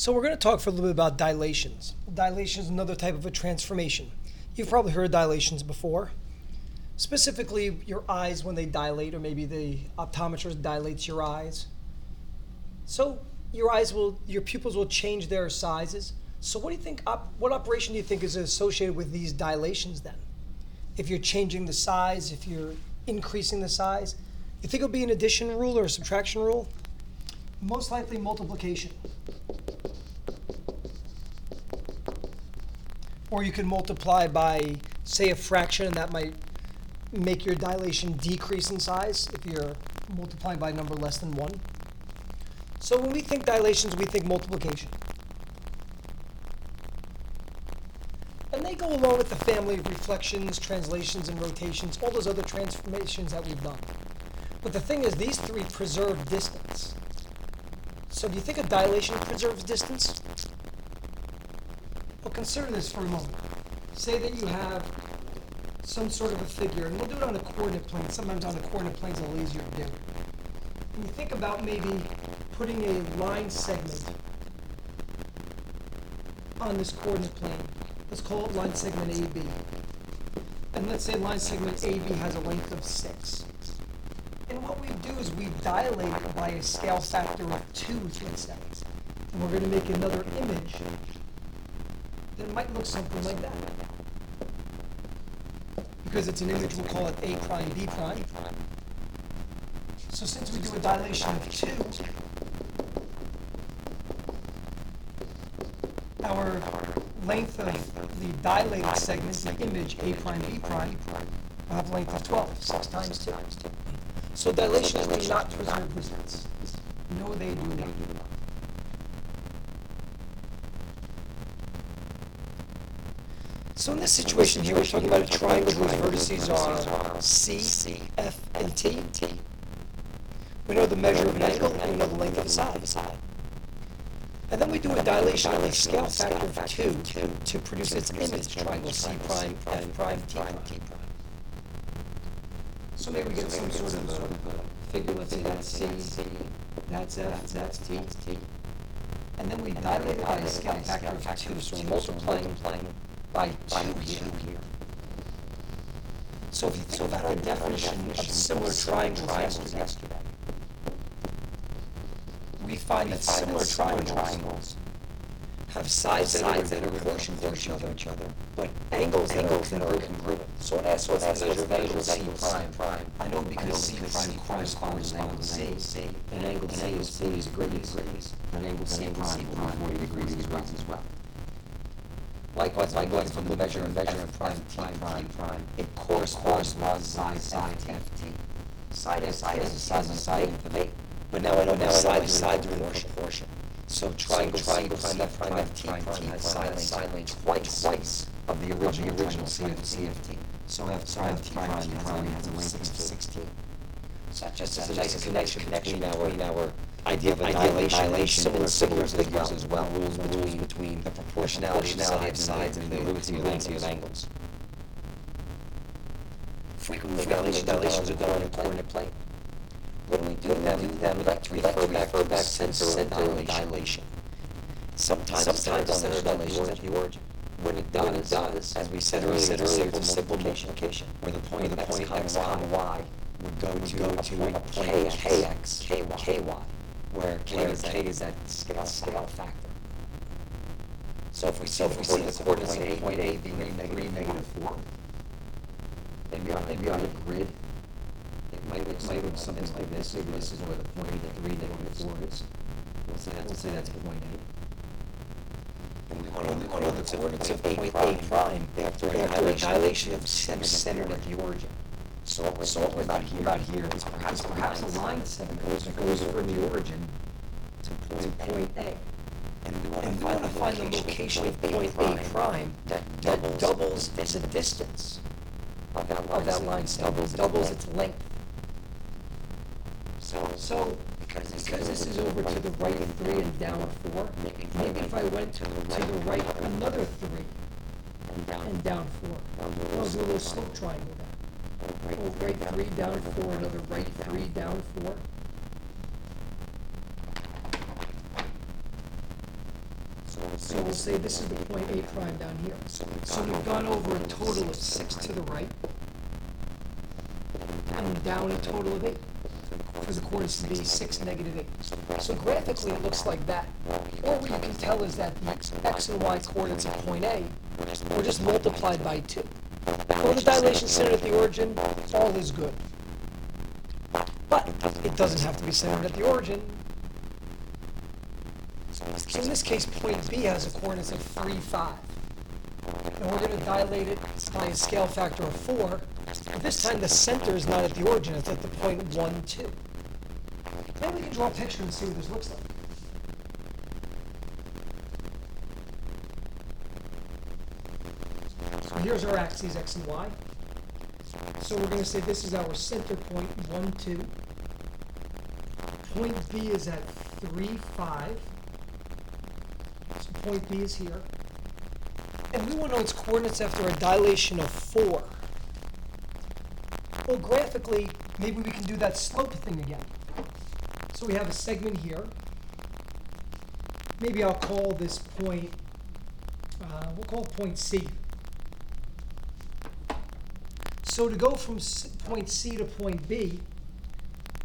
So we're going to talk for a little bit about dilations. Dilation is another type of a transformation. You've probably heard dilations before. Specifically, your eyes when they dilate, or maybe the optometrist dilates your eyes. So your pupils will change their sizes. So what do you think? What operation do you think is associated with these dilations then? If you're changing the size, if you're increasing the size, you think it'll be an addition rule or a subtraction rule? Most likely multiplication. Or you can multiply by, say, a fraction, and that might make your dilation decrease in size if you're multiplying by a number less than 1. So when we think dilations, we think multiplication. And they go along with the family of reflections, translations, and rotations, all those other transformations that we've done. But the thing is, these three preserve distance. So do you think a dilation preserves distance? Well, consider this for a moment. Say that you have some sort of a figure, and we'll do it on a coordinate plane. Sometimes on the coordinate planes it's a little easier to do. And you think about maybe putting a line segment on this coordinate plane. Let's call it line segment AB. And let's say line segment AB has a length of 6. And what we do is we dilate it by a scale factor of 2, let's say. And we're going to make another image that might look something like that. Because it's an image, we'll call it A prime, B prime. So since we do a dilation of 2, our length of the dilated segment, the image A prime, B prime, will have a length of 12, 6 times 2. So dilations do not preserve distance. No, they do not. So in this situation here, we're talking about a triangle whose vertices are C, F, and T. We know the measure of an angle, and we know the length of the side. And then we do a dilation of a scale factor of 2 to produce its image, triangle C prime, F prime, T prime. So maybe we get some sort of figure, let's say that's C, that's F, that's T. And then we dilate it by a scale factor of 2, so we're multiplying by 2 here. So if you think about our definition of similar triangles yesterday, we find that similar triangles have sides that are in proportion to each other, but angles that are congruent. So in essence, the measure of angle C prime, I know because C prime corresponds to angle C, and angle C is degrees, and angle C prime will be 40 degrees as well. Likewise, from the measure of F prime, T prime, it corresponds to side FT. Side is a side of 8. But now I know sides are in proportion. So triangle C prime, F prime, T prime has side length twice of the original CFT. So F prime, T prime has a length of 16. So that just is a nice connection between our idea of a dilation and similar figures as well. Rules between the proportionality of sides and the congruency of angles. Frequently, dilations are done on a coordinate plane. When we do them, we like to refer back to the center of dilation. Sometimes the center of dilation is at the origin. When it does, as we said earlier, it's simple multiplication, where the point X, Y would go to a point KX, KY, where K is that scale factor. So if we see the coordinates point A being -3, -4, maybe on a grid, it might look something like this. Maybe this is where the point -3, -4 is. We'll say that's point A. And we want the coordinates of point A prime after a dilation of centered at the origin. So what we're about here is perhaps a line segment that goes from the origin to point A. And we want to find the location of point A prime that doubles as a distance of that line segment, doubles its length. So because this is over to the right 3 and down 4, maybe if I went to the right another 3 and down 4, I'll do a little slope triangle there. Right 3 down 4, another right 3 down 4. So we'll say this is the point A prime down here. So we've gone over a total of 6 to the right, and down a total of 8. For the coordinates to be 6, negative 8. So graphically it looks like that. Or what you can tell is that the x and y coordinates of point A were just multiplied by 2. Well, the dilation centered at the origin, all is good. But it doesn't have to be centered at the origin. So in this case, point B has a coordinates of 3, 5. And we're going to dilate it by a scale factor of 4. But this time the center is not at the origin, it's at the point 1, 2. Maybe we can draw a picture and see what this looks like. So here's our axes, x and y. So we're going to say this is our center point, 1, 2. Point B is at 3, 5. So point B is here. And we want to know its coordinates after a dilation of 4. Well, graphically, maybe we can do that slope thing again. So we have a segment here. Maybe I'll call this point, we'll call it point C. So to go from point C to point B,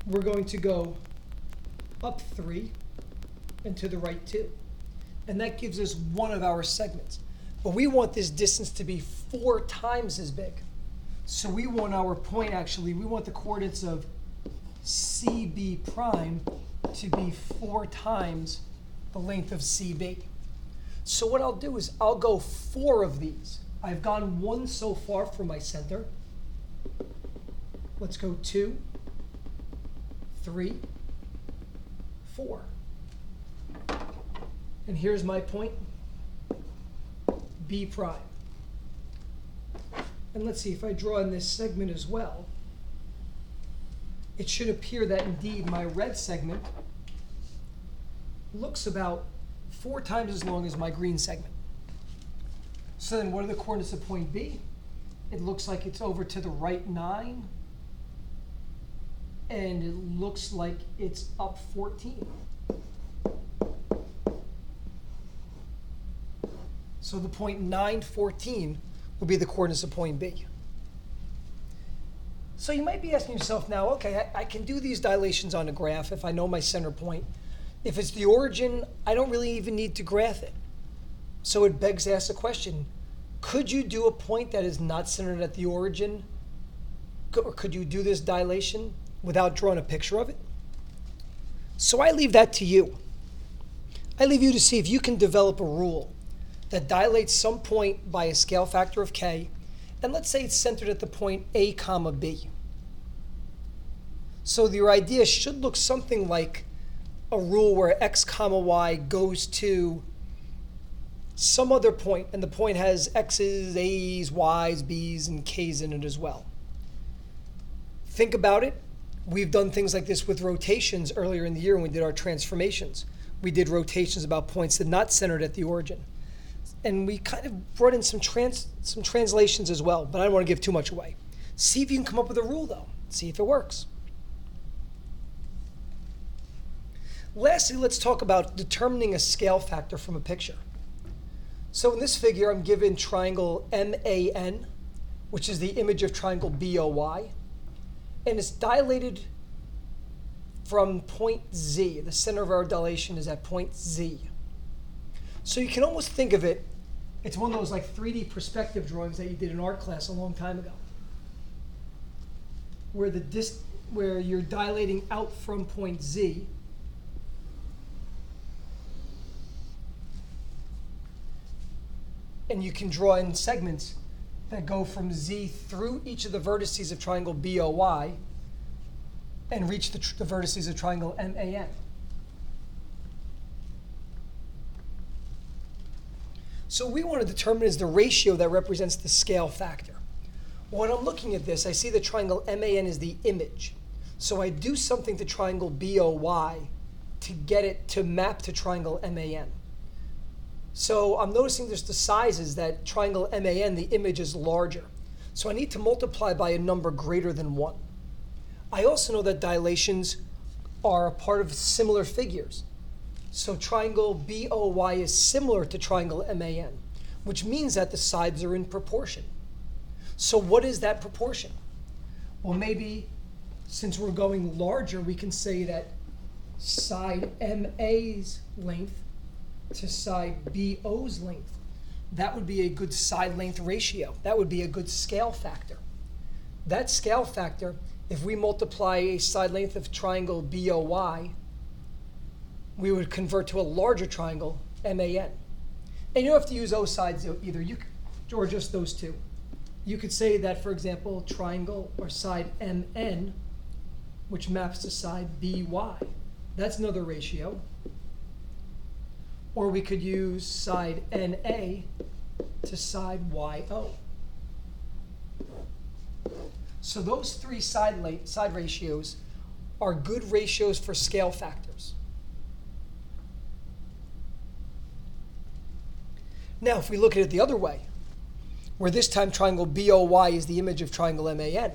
we're going to go up 3 and to the right 2. And that gives us one of our segments. But we want this distance to be 4 times as big. So we want our point, actually, we want the coordinates of CB prime to be 4 times the length of CB. So what I'll do is I'll go 4 of these. I've gone 1 so far for my center. Let's go 2, 3, 4. And here's my point, B prime. And let's see, if I draw in this segment as well, it should appear that indeed my red segment looks about 4 times as long as my green segment. So then what are the coordinates of point B? It looks like it's over to the right 9, and it looks like it's up 14. So the point 9, 14 will be the coordinates of point B. So you might be asking yourself now, okay, I can do these dilations on a graph if I know my center point. If it's the origin, I don't really even need to graph it. So it begs to ask the question, could you do a point that is not centered at the origin? Or could you do this dilation without drawing a picture of it? So I leave that to you. I leave you to see if you can develop a rule that dilates some point by a scale factor of k, and let's say it's centered at the point A comma B. So your idea should look something like a rule where x comma y goes to some other point, and the point has x's, a's, y's, b's, and k's in it as well. Think about it. We've done things like this with rotations earlier in the year when we did our transformations. We did rotations about points that are not centered at the origin. And we kind of brought in some translations as well, but I don't want to give too much away. See if you can come up with a rule, though. See if it works. Lastly, let's talk about determining a scale factor from a picture. So in this figure, I'm given triangle MAN, which is the image of triangle BOY, and it's dilated from point Z. The center of our dilation is at point Z. So you can almost think of it, it's one of those like 3D perspective drawings that you did in art class a long time ago, where you're dilating out from point Z, and you can draw in segments that go from Z through each of the vertices of triangle BOY and reach the vertices of triangle MAN. So what we want to determine is the ratio that represents the scale factor. When I'm looking at this, I see the triangle MAN is the image. So I do something to triangle BOY to get it to map to triangle MAN. So I'm noticing just the sizes that triangle MAN, the image is larger. So I need to multiply by a number greater than 1. I also know that dilations are a part of similar figures. So triangle BOY is similar to triangle MAN, which means that the sides are in proportion. So what is that proportion? Well, maybe since we're going larger, we can say that side MA's length to side BO's length. That would be a good side length ratio. That would be a good scale factor. That scale factor, if we multiply a side length of triangle BOY, we would convert to a larger triangle, MAN. And you don't have to use O sides either, or just those two. You could say that, for example, triangle or side MN, which maps to side BY. That's another ratio. Or we could use side NA to side YO. So those three side ratios are good ratios for scale factors. Now, if we look at it the other way, where this time triangle BOY is the image of triangle MAN.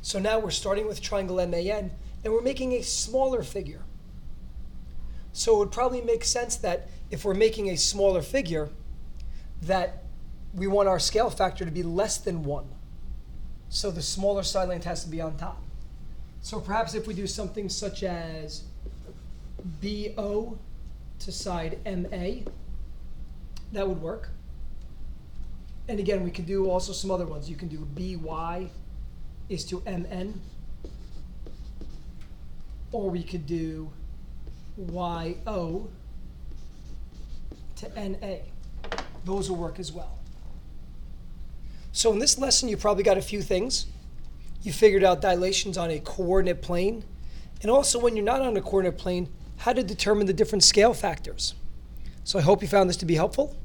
So now we're starting with triangle MAN, and we're making a smaller figure. So it would probably make sense that if we're making a smaller figure, that we want our scale factor to be less than 1. So the smaller side length has to be on top. So perhaps if we do something such as BO to side MA, that would work. And again, we can do also some other ones. You can do BY is to MN, or we could do YO to NA. Those will work as well. So in this lesson, you probably got a few things. You figured out dilations on a coordinate plane, and also when you're not on a coordinate plane, how to determine the different scale factors. So I hope you found this to be helpful.